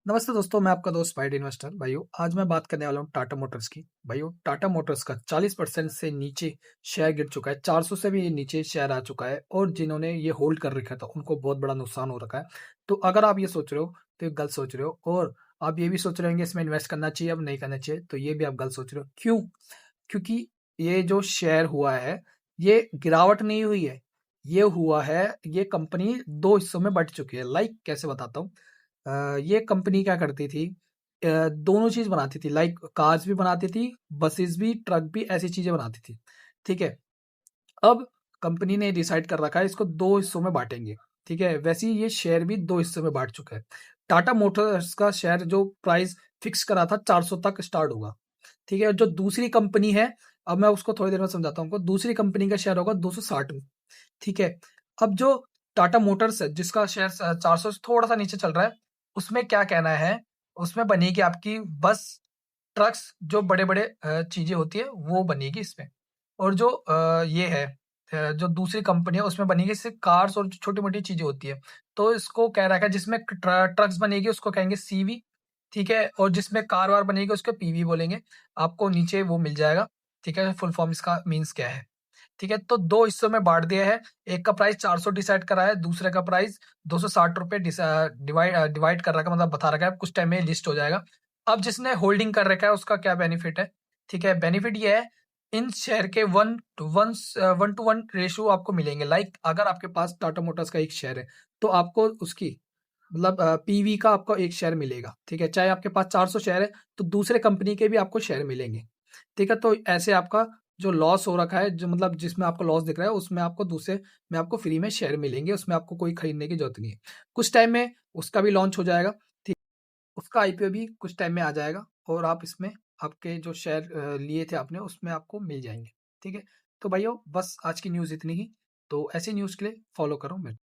नमस्ते दोस्तों, मैं आपका दोस्त स्पाइड इन्वेस्टर। भाइयों, आज मैं बात करने वाला हूँ टाटा मोटर्स की। भाइयों, टाटा मोटर्स का 40% से नीचे शेयर गिर चुका है, 400 से भी नीचे शेयर आ चुका है और जिन्होंने ये होल्ड कर रखा था उनको बहुत बड़ा नुकसान हो रखा है। तो अगर आप ये सोच रहे हो तो ये गलत सोच रहे हो, और आप ये भी सोच रहे होंगे इसमें इन्वेस्ट करना चाहिए अब नहीं करना चाहिए, तो ये भी आप गलत सोच रहे हो। क्यों? क्योंकि ये जो शेयर हुआ है, ये गिरावट नहीं हुई है, ये हुआ है, ये कंपनी दो हिस्सों में बट चुकी है। लाइक कैसे बताता हूँ। ये कंपनी क्या करती थी, दोनों चीज बनाती थी। लाइक कार्स भी बनाती थी, बसेस भी, ट्रक भी, ऐसी चीजें बनाती थी। ठीक है। अब कंपनी ने डिसाइड कर रखा है इसको दो हिस्सों में बांटेंगे। ठीक है, वैसे ही ये शेयर भी दो हिस्सों में बांट चुका है। टाटा मोटर्स का शेयर जो प्राइस फिक्स करा था 400 तक स्टार्ट होगा। ठीक है, और जो दूसरी कंपनी है, अब मैं उसको थोड़ी देर में समझाता हूँ। दूसरी कंपनी का शेयर होगा 260 में। ठीक है। अब जो टाटा मोटर्स है जिसका शेयर 400 से थोड़ा सा नीचे चल रहा है, उसमें क्या कहना है, उसमें बनेगी आपकी बस, ट्रक्स, जो बड़े बड़े चीजें होती है वो बनेगी इसमें। और जो ये है, जो दूसरी कंपनी है उसमें बनेगी सिर्फ कार्स और छोटी मोटी चीजें होती है। तो इसको कह रखा है जिसमें ट्रक्स बनेगी उसको कहेंगे सीवी। ठीक है, और जिसमें कार वार बनेगी उसको पीवी बोलेंगे। आपको नीचे वो मिल जाएगा। ठीक है, फुल फॉर्म इसका मीन्स क्या है। ठीक है, तो दो हिस्सों में बांट दिया है। एक का प्राइस 400 डिसाइड करा है, दूसरे का प्राइस 260 रुपए डिवाइड डिवाइड कर रखा है, मतलब बता रखा है कुछ टाइम में लिस्ट हो जाएगा। अब जिसने होल्डिंग कर रखा है उसका क्या बेनिफिट है? ठीक है, बेनिफिट ये है, इन शेयर के 1:1 रेशियो आपको मिलेंगे। लाइक अगर आपके पास टाटा मोटर्स का एक शेयर है तो आपको उसकी मतलब पीवी का आपको एक शेयर मिलेगा। ठीक है, चाहे आपके पास 400 शेयर है तो दूसरे कंपनी के भी आपको शेयर मिलेंगे। ठीक है, तो ऐसे आपका जो लॉस हो रखा है, जो मतलब जिसमें आपको लॉस दिख रहा है, उसमें आपको दूसरे में आपको फ्री में शेयर मिलेंगे, उसमें आपको कोई खरीदने की जरूरत नहीं है। कुछ टाइम में उसका भी लॉन्च हो जाएगा। ठीक, उसका आईपीओ भी कुछ टाइम में आ जाएगा और आप इसमें आपके जो शेयर लिए थे आपने उसमें आपको मिल जाएंगे। ठीक है, तो भाइयों बस आज की न्यूज़ इतनी ही। तो ऐसी न्यूज़ के लिए फॉलो करो मेरे।